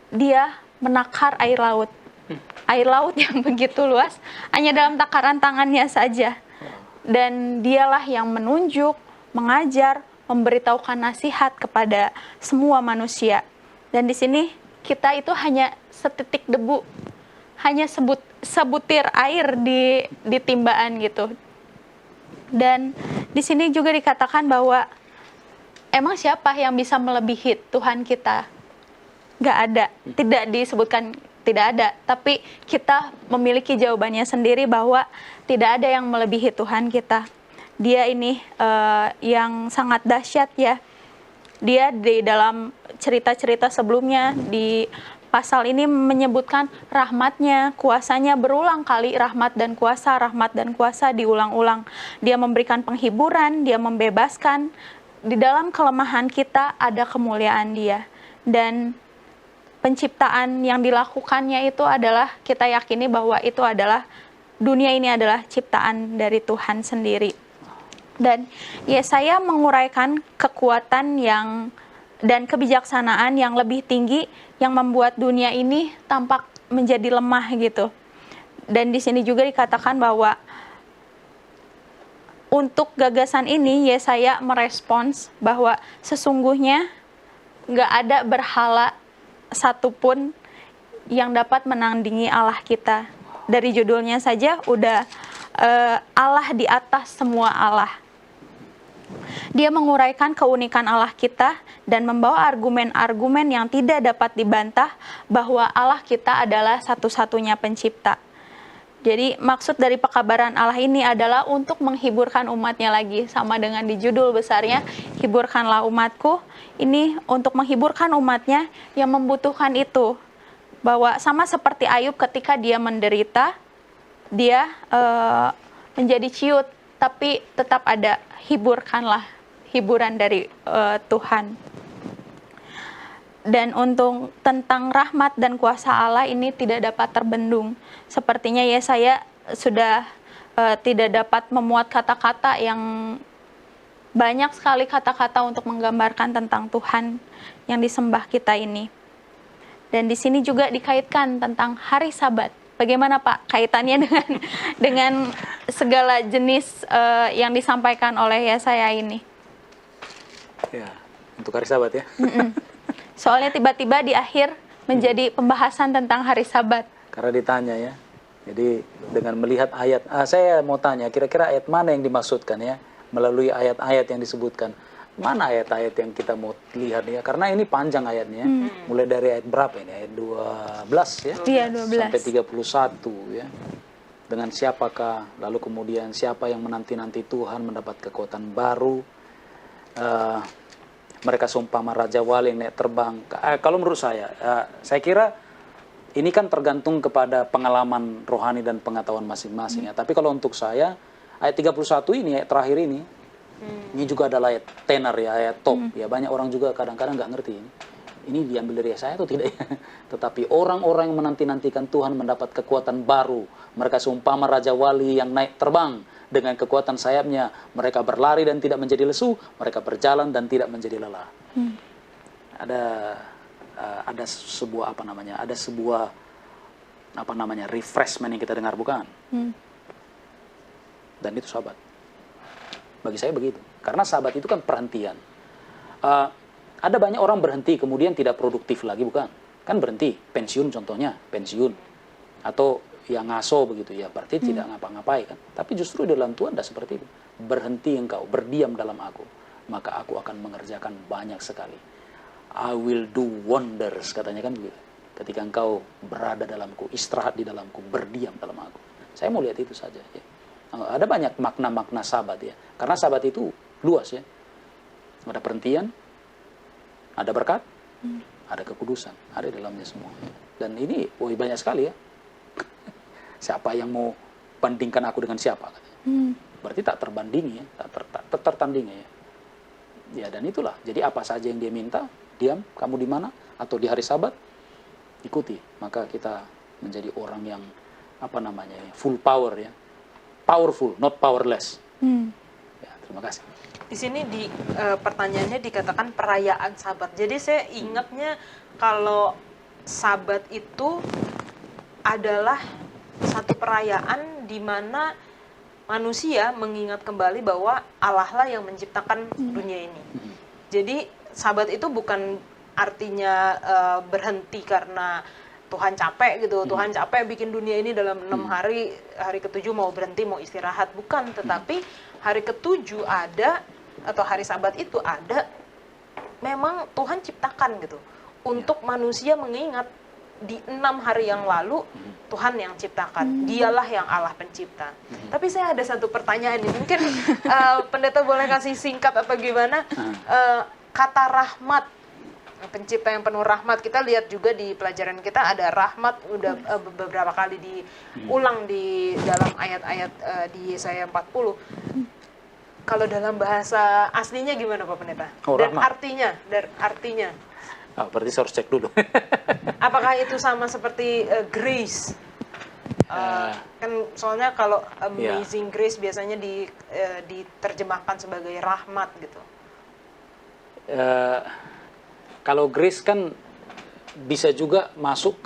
Dia menakar air laut. Air laut yang begitu luas hanya dalam takaran tangannya saja. Dan Dialah yang menunjuk, mengajar, memberitahukan nasihat kepada semua manusia. Dan di sini kita itu hanya setitik debu, hanya sebutir air di timbaan gitu. Dan di sini juga dikatakan bahwa emang siapa yang bisa melebihi Tuhan kita? Nggak ada, tidak disebutkan tidak ada, tapi kita memiliki jawabannya sendiri bahwa tidak ada yang melebihi Tuhan kita. Dia ini yang sangat dahsyat ya. Dia di dalam cerita-cerita sebelumnya di pasal ini menyebutkan rahmatnya, kuasanya, berulang kali rahmat dan kuasa diulang-ulang. Dia memberikan penghiburan, dia membebaskan. Di dalam kelemahan kita ada kemuliaan Dia. Dan penciptaan yang dilakukannya itu adalah, kita yakini bahwa itu adalah, dunia ini adalah ciptaan dari Tuhan sendiri. Dan Yesaya menguraikan kekuatan dan kebijaksanaan yang lebih tinggi yang membuat dunia ini tampak menjadi lemah gitu. Dan di sini juga dikatakan bahwa untuk gagasan ini Yesaya merespons bahwa sesungguhnya nggak ada berhala satupun yang dapat menandingi Allah kita. Dari judulnya saja udah Allah di atas semua Allah. Dia menguraikan keunikan Allah kita dan membawa argumen-argumen yang tidak dapat dibantah bahwa Allah kita adalah satu-satunya pencipta. Jadi maksud dari pekabaran Allah ini adalah untuk menghiburkan umatnya lagi, sama dengan di judul besarnya, hiburkanlah umatku. Ini untuk menghiburkan umatnya yang membutuhkan itu. Bahwa sama seperti Ayub ketika dia menderita, dia menjadi ciut, tapi tetap ada hiburan dari Tuhan. Dan untuk tentang rahmat dan kuasa Allah ini tidak dapat terbendung. Sepertinya Yesaya sudah tidak dapat memuat kata-kata yang banyak sekali, kata-kata untuk menggambarkan tentang Tuhan yang disembah kita ini. Dan di sini juga dikaitkan tentang hari Sabat. Bagaimana Pak kaitannya dengan segala jenis yang disampaikan oleh Yesaya ini? Ya, untuk hari Sabat ya. Soalnya tiba-tiba di akhir menjadi pembahasan tentang hari Sabat. Karena ditanya ya. Jadi dengan melihat ayat, saya mau tanya kira-kira ayat mana yang dimaksudkan ya, melalui ayat-ayat yang disebutkan. Mana ayat-ayat yang kita mau lihat ya? Karena ini panjang ayatnya. Mulai dari ayat berapa ini? Ayat 12 ya? Iya, 12. Sampai 31 ya. Dengan siapakah, lalu kemudian siapa yang menanti-nanti Tuhan mendapat kekuatan baru. Mereka seumpama raja wali yang naik terbang. Kalau menurut saya kira ini kan tergantung kepada pengalaman rohani dan pengetahuan masing-masing ya. Tapi kalau untuk saya, ayat 31 ini, ayat terakhir ini juga adalah ayat tenar ya, ayat top. Ya banyak orang juga kadang-kadang nggak ngerti ini. Ini diambil dari saya atau tidak ya? Tetapi orang-orang yang menanti-nantikan Tuhan mendapat kekuatan baru. Mereka seumpama raja wali yang naik terbang. Dengan kekuatan sayapnya, mereka berlari dan tidak menjadi lesu, mereka berjalan dan tidak menjadi lelah. Ada sebuah refreshment yang kita dengar, bukan? Dan itu Sabat. Bagi saya begitu. Karena Sabat itu kan perhentian. Ada banyak orang berhenti kemudian tidak produktif lagi, bukan? Kan berhenti, pensiun contohnya, pensiun. Atau yang ngaso begitu ya, berarti tidak ngapa-ngapai kan. Tapi justru dalam Tuhan tidak seperti itu. Berhenti engkau, berdiam dalam aku, maka aku akan mengerjakan banyak sekali. I will do wonders, katanya kan begitu. Ketika engkau berada dalamku, istirahat di dalamku, berdiam dalam aku. Saya mau lihat itu saja ya. Ada banyak makna-makna Sabat ya. Karena Sabat itu luas ya. Ada perhentian, ada berkat, ada kekudusan, ada di dalamnya semua. Dan ini banyak sekali ya. Siapa yang mau bandingkan aku dengan siapa? Berarti tak terbandingi ya, tak tertandingi ya. Ya dan itulah. Jadi apa saja yang dia minta, diam, kamu di mana? Atau di hari Sabat, ikuti. Maka kita menjadi orang yang full power ya. Powerful, not powerless. Ya, Terima kasih. Di sini pertanyaannya dikatakan perayaan Sabat. Jadi saya ingatnya kalau Sabat itu adalah satu perayaan di mana manusia mengingat kembali bahwa Allah lah yang menciptakan dunia ini. Jadi Sabat itu bukan artinya berhenti karena Tuhan capek gitu. Tuhan capek bikin dunia ini dalam 6 hari, hari ke-7 mau berhenti, mau istirahat. Bukan, tetapi hari ke-7 ada, atau hari Sabat itu ada, memang Tuhan ciptakan gitu. Untuk manusia mengingat di 6 hari yang lalu Tuhan yang ciptakan, dialah yang Allah pencipta. Tapi saya ada satu pertanyaan nih, mungkin pendeta boleh kasih singkat atau gimana, kata rahmat, pencipta yang penuh rahmat, kita lihat juga di pelajaran kita ada rahmat udah beberapa kali diulang di dalam ayat-ayat di Yesaya 40. Kalau dalam bahasa aslinya gimana Pak Pendeta? Dan rahmat. artinya Berarti saya harus cek dulu. apakah itu sama seperti grace? Kan soalnya kalau amazing grace biasanya diterjemahkan sebagai rahmat gitu. Kalau grace kan bisa juga masuk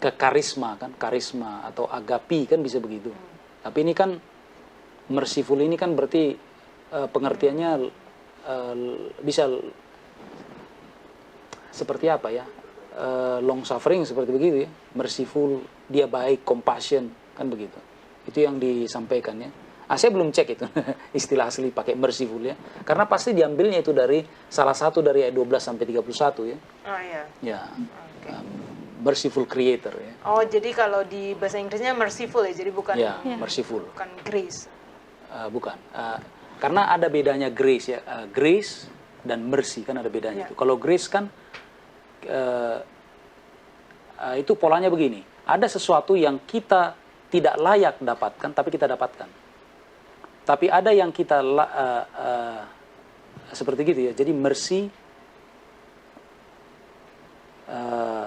ke karisma kan, karisma atau agapi kan bisa begitu. Tapi ini kan merciful ini kan berarti pengertiannya bisa seperti apa ya? Long suffering seperti begitu ya. Merciful, dia baik, compassion kan begitu. Itu yang disampaikan ya. Saya belum cek itu istilah asli pakai merciful ya. Karena pasti diambilnya itu dari salah satu dari ayat 12 sampai 31 ya. Oh iya. Ya. Okay. Merciful creator ya. Oh, jadi kalau di bahasa Inggrisnya merciful ya, jadi bukan merciful. Bukan grace. Bukan. Karena ada bedanya grace ya. Grace dan mercy kan ada bedanya itu. Kalau grace kan itu polanya begini. Ada sesuatu yang kita tidak layak dapatkan tapi kita dapatkan. Tapi ada yang kita seperti gitu ya. Jadi mercy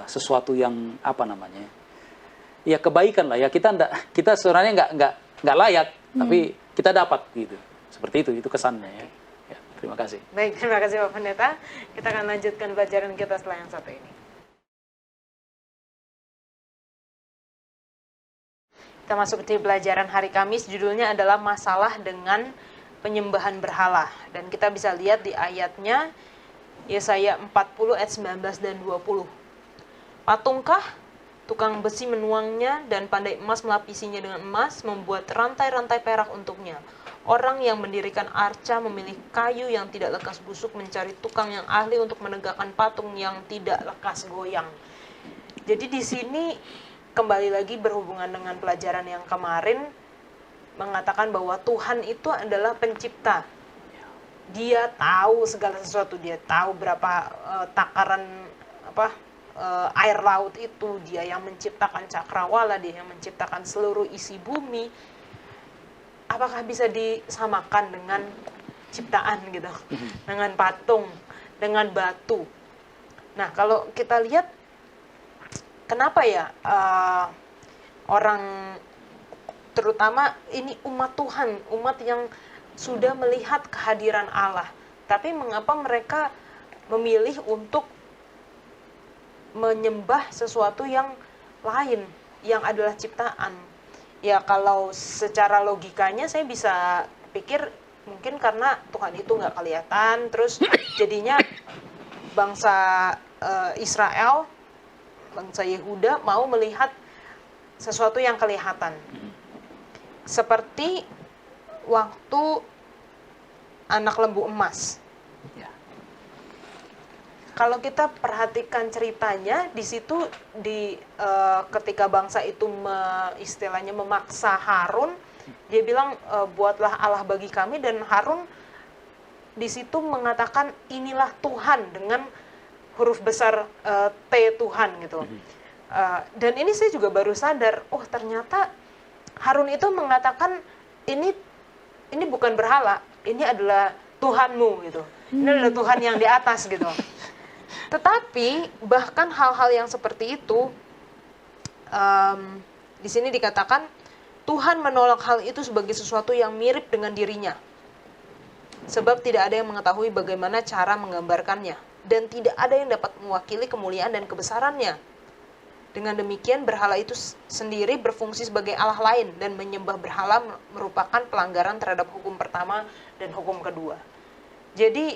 sesuatu yang apa namanya? Ya kebaikan lah ya. Kita sebenarnya nggak layak, tapi kita dapat gitu. Seperti itu kesannya ya. Ya. Terima kasih. Baik, terima kasih Pak Pendeta. Kita akan lanjutkan pelajaran kita setelah yang satu ini. Kita masuk di pelajaran hari Kamis, judulnya adalah masalah dengan penyembahan berhala. Dan kita bisa lihat di ayatnya, Yesaya 40 ayat 19 dan 20. Patungkah tukang besi menuangnya dan pandai emas melapisinya dengan emas, membuat rantai-rantai perak untuknya. Orang yang mendirikan arca memilih kayu yang tidak lekas busuk, mencari tukang yang ahli untuk menegakkan patung yang tidak lekas goyang. Jadi di sini kembali lagi berhubungan dengan pelajaran yang kemarin, mengatakan bahwa Tuhan itu adalah pencipta. Dia tahu segala sesuatu, dia tahu berapa takaran air laut itu, dia yang menciptakan cakrawala, dia yang menciptakan seluruh isi bumi. Apakah bisa disamakan dengan ciptaan gitu, dengan patung, dengan batu? Nah, kalau kita lihat kenapa ya orang, terutama ini umat Tuhan, umat yang sudah melihat kehadiran Allah, tapi mengapa mereka memilih untuk menyembah sesuatu yang lain, yang adalah ciptaan? Ya kalau secara logikanya saya bisa pikir mungkin karena Tuhan itu nggak kelihatan, terus jadinya bangsa Israel, bangsa Yehuda mau melihat sesuatu yang kelihatan. Seperti waktu anak lembu emas. Ya. Kalau kita perhatikan ceritanya, di situ ketika bangsa itu istilahnya memaksa Harun, dia bilang buatlah Allah bagi kami, dan Harun di situ mengatakan inilah Tuhan dengan huruf besar T Tuhan gitu. Dan ini saya juga baru sadar, oh ternyata Harun itu mengatakan ini bukan berhala, ini adalah Tuhanmu gitu. Ini adalah Tuhan yang di atas gitu. Tetapi bahkan hal-hal yang seperti itu, di sini dikatakan Tuhan menolak hal itu sebagai sesuatu yang mirip dengan dirinya. sebab tidak ada yang mengetahui bagaimana cara menggambarkannya, dan tidak ada yang dapat mewakili kemuliaan dan kebesarannya. Dengan demikian, berhala itu sendiri berfungsi sebagai Allah lain, dan menyembah berhala merupakan pelanggaran terhadap hukum pertama dan hukum kedua. Jadi,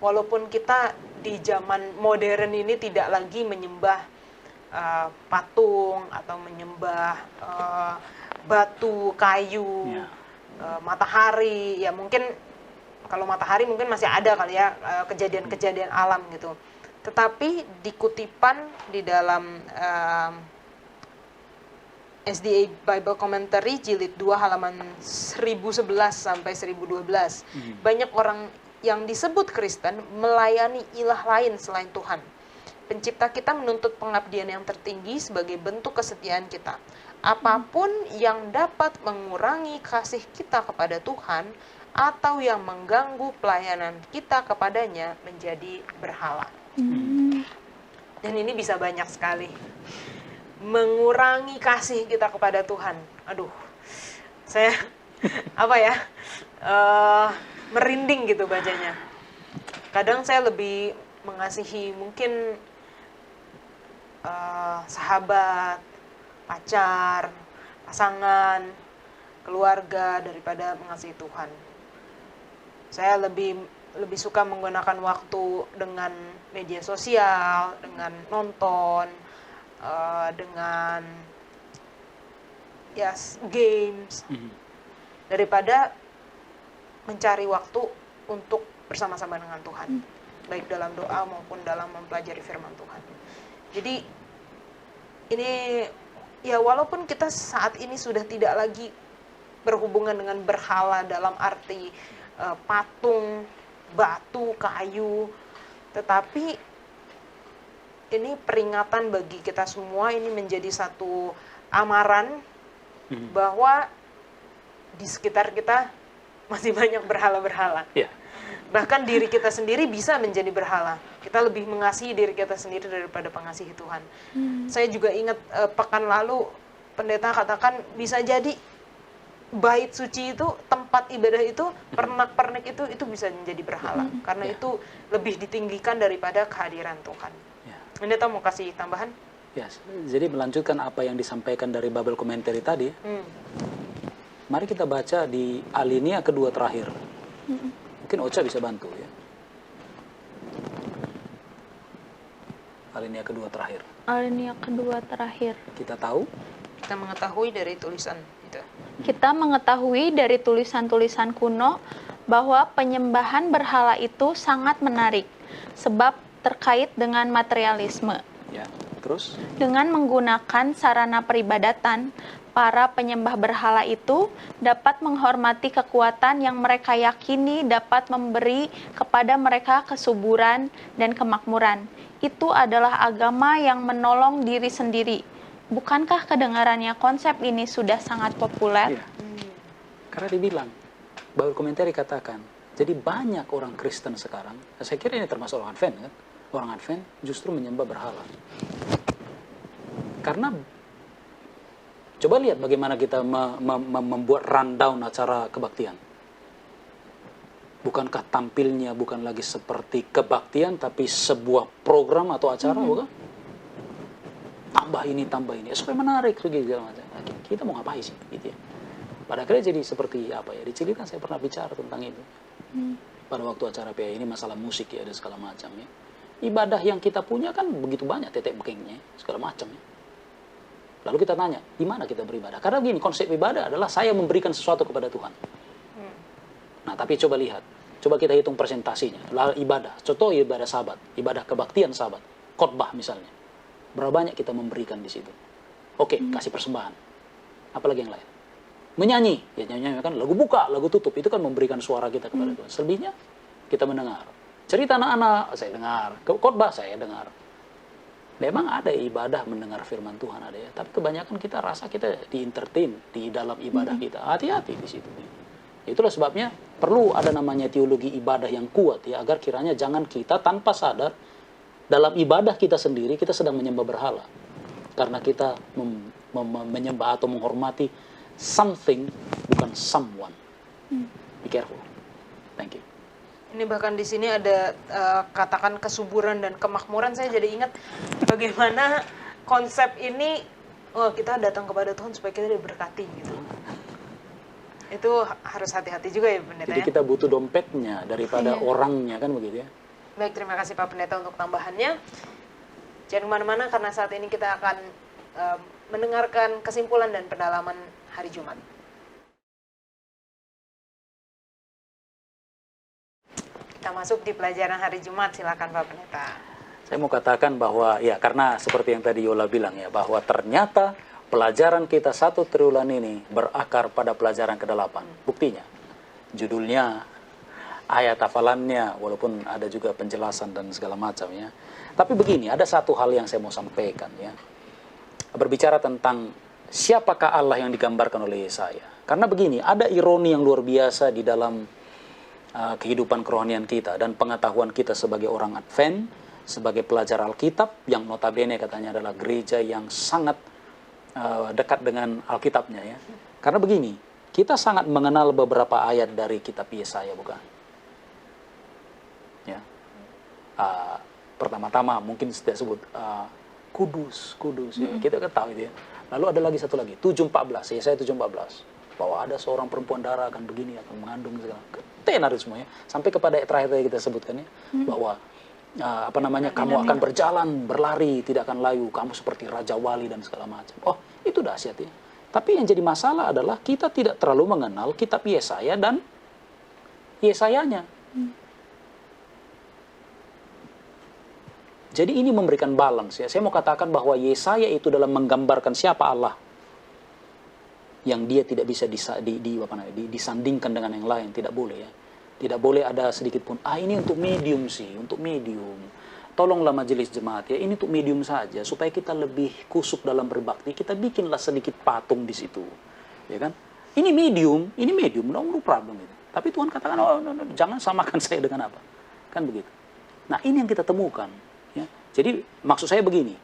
walaupun kita di zaman modern ini tidak lagi menyembah patung atau menyembah batu, kayu, matahari, ya mungkin kalau matahari mungkin masih ada kali ya kejadian-kejadian alam gitu. Tetapi di kutipan di dalam SDA Bible Commentary jilid 2 halaman 1011 sampai 1012, banyak orang yang disebut Kristen melayani ilah lain selain Tuhan. Pencipta kita menuntut pengabdian yang tertinggi sebagai bentuk kesetiaan kita. Apapun yang dapat mengurangi kasih kita kepada Tuhan atau yang mengganggu pelayanan kita kepadanya menjadi berhala. Dan ini bisa banyak sekali. Mengurangi kasih kita kepada Tuhan. Aduh, saya merinding gitu bacanya. Kadang saya lebih mengasihi mungkin sahabat, pacar, pasangan, keluarga daripada mengasihi Tuhan. Saya lebih suka menggunakan waktu dengan media sosial, dengan nonton, dengan games, daripada mencari waktu untuk bersama-sama dengan Tuhan, baik dalam doa maupun dalam mempelajari firman Tuhan. Jadi ini ya, walaupun kita saat ini sudah tidak lagi berhubungan dengan berhala dalam arti patung, batu, kayu, tetapi ini peringatan bagi kita semua, ini menjadi satu amaran bahwa di sekitar kita masih banyak berhala-berhala. Yeah. Bahkan diri kita sendiri bisa menjadi berhala. Kita lebih mengasihi diri kita sendiri daripada mengasihi Tuhan. Saya juga ingat pekan lalu pendeta katakan bisa jadi bait suci itu, tempat ibadah itu, pernak-pernik itu bisa menjadi berhala. Karena itu lebih ditinggikan daripada kehadiran Tuhan. Pendeta mau kasih tambahan? Yes. Jadi melanjutkan apa yang disampaikan dari Bible Commentary tadi, mari kita baca di alinea kedua terakhir. Mungkin Ocha bisa bantu ya. Alinea kedua terakhir. Alinea kedua terakhir. Kita tahu? Kita mengetahui dari tulisan itu. Kita mengetahui dari tulisan-tulisan kuno bahwa penyembahan berhala itu sangat menarik, sebab terkait dengan materialisme. Ya, terus? Dengan menggunakan sarana peribadatan, para penyembah berhala itu dapat menghormati kekuatan yang mereka yakini dapat memberi kepada mereka kesuburan dan kemakmuran. Itu adalah agama yang menolong diri sendiri. Bukankah kedengarannya konsep ini sudah sangat populer? Iya. Karena dibilang, Bible Commentary katakan, jadi banyak orang Kristen sekarang, saya kira ini termasuk orang Advent kan? Orang Advent justru menyembah berhala. Karena coba lihat bagaimana kita membuat rundown acara kebaktian. Bukankah tampilnya bukan lagi seperti kebaktian, tapi sebuah program atau acara, bukan? Tambah ini, supaya menarik, segala macam. Kita mau ngapain sih, gitu ya? Pada akhirnya jadi seperti apa ya? Di Cililitan saya pernah bicara tentang itu. Pada waktu acara PA ini masalah musik ya, ada segala macam ya. Ibadah yang kita punya kan begitu banyak tetek bekengnya, segala macam ya. Lalu kita tanya, di mana kita beribadah? Karena begini, konsep ibadah adalah saya memberikan sesuatu kepada Tuhan. Nah, tapi coba lihat. Coba kita hitung presentasinya. Lalu ibadah. Contoh ibadah sahabat. Ibadah kebaktian sahabat. Khotbah misalnya. Berapa banyak kita memberikan di situ? Oke, kasih persembahan. Apalagi yang lain? Menyanyi. Ya, nyanyi kan lagu buka, lagu tutup. Itu kan memberikan suara kita kepada Tuhan. Selebihnya, kita mendengar. Cerita anak-anak, saya dengar. Khotbah, saya dengar. Memang ada ibadah mendengar firman Tuhan ada ya, tapi kebanyakan kita rasa kita di-entertain di dalam ibadah kita. Hati-hati di situ. Itulah sebabnya perlu ada namanya teologi ibadah yang kuat ya, agar kiranya jangan kita tanpa sadar dalam ibadah kita sendiri kita sedang menyembah berhala. Karena kita menyembah atau menghormati something bukan someone. Be careful. Thank you. Ini bahkan di sini ada katakan kesuburan dan kemakmuran. Saya jadi ingat bagaimana konsep ini, kita datang kepada Tuhan supaya kita diberkati gitu. Itu harus hati-hati juga ya Pendeta. Jadi kita butuh dompetnya daripada orangnya, kan begitu ya. Baik, terima kasih Pak Pendeta untuk tambahannya. Jangan kemana-mana karena saat ini kita akan mendengarkan kesimpulan dan pendalaman hari Jumat. Kita masuk di pelajaran hari Jumat, silakan Pak Pendeta. Saya mau katakan bahwa ya karena seperti yang tadi Yola bilang ya, bahwa ternyata pelajaran kita 1 triwulan ini berakar pada pelajaran ke-8. Buktinya, judulnya, ayat hafalannya, walaupun ada juga penjelasan dan segala macam ya. Tapi begini, ada satu hal yang saya mau sampaikan ya. Berbicara tentang siapakah Allah yang digambarkan oleh Yesaya. Karena begini, ada ironi yang luar biasa di dalam kehidupan kerohanian kita dan pengetahuan kita sebagai orang Advent, sebagai pelajar Alkitab yang notabene katanya adalah gereja yang sangat dekat dengan Alkitabnya ya. Karena begini, kita sangat mengenal beberapa ayat dari kitab Yesaya, bukan? Ya. Pertama-tama mungkin saya sebut kudus, ya. Kita kan tahu itu ya. Lalu ada lagi satu lagi, 7:14, Yesaya 7:14. Bahwa ada seorang perempuan darah akan begini, akan mengandung segala. Tenar semuanya. Sampai kepada ayat terakhir tadi kita sebutkan ya, bahwa kamu akan berjalan, berlari, tidak akan layu, kamu seperti raja wali dan segala macam. Oh, itu dahsyat ya. Tapi yang jadi masalah adalah kita tidak terlalu mengenal kitab Yesaya dan Yesayanya. Jadi ini memberikan balance ya. Saya mau katakan bahwa Yesaya itu dalam menggambarkan siapa Allah yang dia tidak bisa disandingkan dengan yang lain, tidak boleh ya. Tidak boleh ada sedikit pun, ini untuk medium sih, untuk medium. Tolonglah majelis jemaat ya, ini untuk medium saja, supaya kita lebih kusuk dalam berbakti, kita bikinlah sedikit patung di situ. Ya kan? Ini medium, no problem itu. Tapi Tuhan katakan, no, jangan samakan saya dengan apa. Kan begitu. Nah, ini yang kita temukan. Ya. Jadi, maksud saya begini,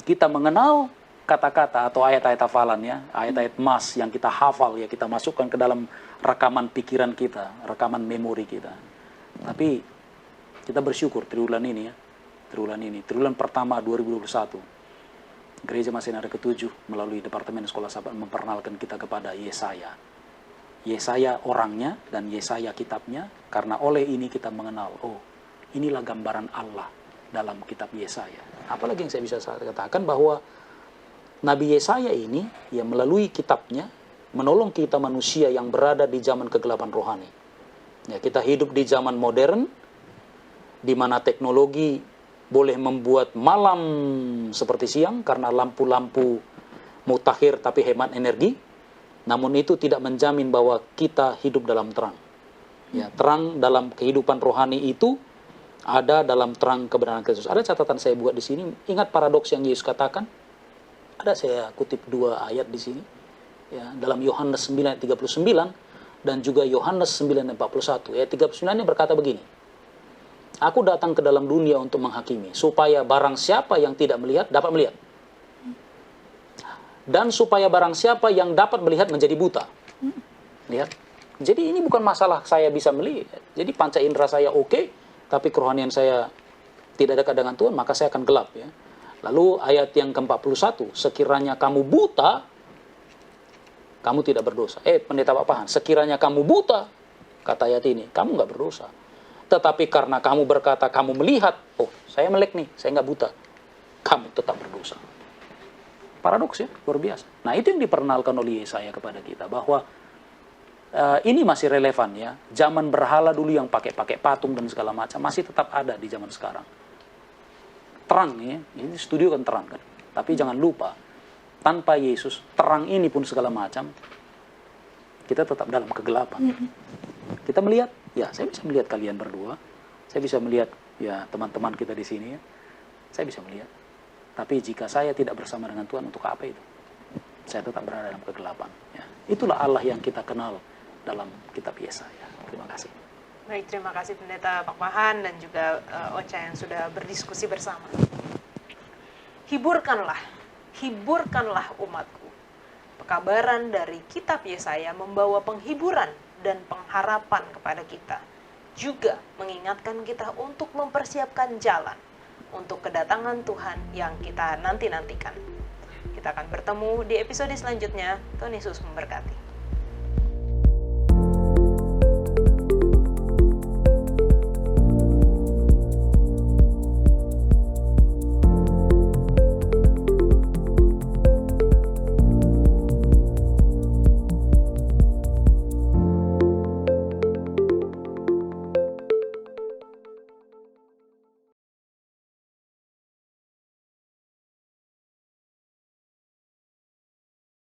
kita mengenal kata-kata atau ayat-ayat hafalan ya, ayat-ayat emas yang kita hafal ya, kita masukkan ke dalam rekaman pikiran kita, rekaman memori kita. Tapi kita bersyukur triwulan ini ya, triwulan pertama 2021, Gereja Masih-Ada ke-7 melalui Departemen Sekolah Sahabat memperkenalkan kita kepada Yesaya. Yesaya orangnya dan Yesaya kitabnya, karena oleh ini kita mengenal, inilah gambaran Allah dalam kitab Yesaya. Apalagi yang saya bisa katakan bahwa Nabi Yesaya ini, ya melalui kitabnya, menolong kita manusia yang berada di zaman kegelapan rohani. Ya, kita hidup di zaman modern, di mana teknologi boleh membuat malam seperti siang, karena lampu-lampu mutakhir tapi hemat energi. Namun itu tidak menjamin bahwa kita hidup dalam terang. Ya, terang dalam kehidupan rohani itu ada dalam terang kebenaran Kristus. Ada catatan saya buat di sini, ingat paradoks yang Yesus katakan? Ada saya kutip 2 ayat di sini. Ya, dalam Yohanes 9 ayat 39 dan juga Yohanes 9 ayat 41. Ayat 39 ini berkata begini. Aku datang ke dalam dunia untuk menghakimi, supaya barang siapa yang tidak melihat dapat melihat. Dan supaya barang siapa yang dapat melihat menjadi buta. Lihat. Jadi ini bukan masalah saya bisa melihat. Jadi panca indera saya oke, tapi kerohanian saya tidak dekat dengan Tuhan, maka saya akan gelap ya. Lalu ayat yang ke-41, sekiranya kamu buta, kamu tidak berdosa. Pendeta Pak Pahan, sekiranya kamu buta, kata ayat ini, kamu nggak berdosa. Tetapi karena kamu berkata, kamu melihat, saya melek nih, saya nggak buta, kamu tetap berdosa. Paradoks ya, luar biasa. Nah itu yang diperkenalkan oleh Yesaya kepada kita, bahwa ini masih relevan ya. Zaman berhala dulu yang pakai patung dan segala macam, masih tetap ada di zaman sekarang. Terang ya, ini studio kan terang kan. Tapi jangan lupa, tanpa Yesus, terang ini pun segala macam, kita tetap dalam kegelapan. Kita melihat, ya saya bisa melihat kalian berdua, saya bisa melihat ya teman-teman kita di sini ya, saya bisa melihat. Tapi jika saya tidak bersama dengan Tuhan, untuk apa itu? Saya tetap berada dalam kegelapan. Ya. Itulah Allah yang kita kenal dalam kitab Yesaya. Terima kasih. Baik, terima kasih Pendeta Pak Pahan dan juga Ocha yang sudah berdiskusi bersama. Hiburkanlah umatku. Pekabaran dari kitab Yesaya membawa penghiburan dan pengharapan kepada kita. Juga mengingatkan kita untuk mempersiapkan jalan untuk kedatangan Tuhan yang kita nanti-nantikan. Kita akan bertemu di episode selanjutnya. Tuhan Yesus memberkati.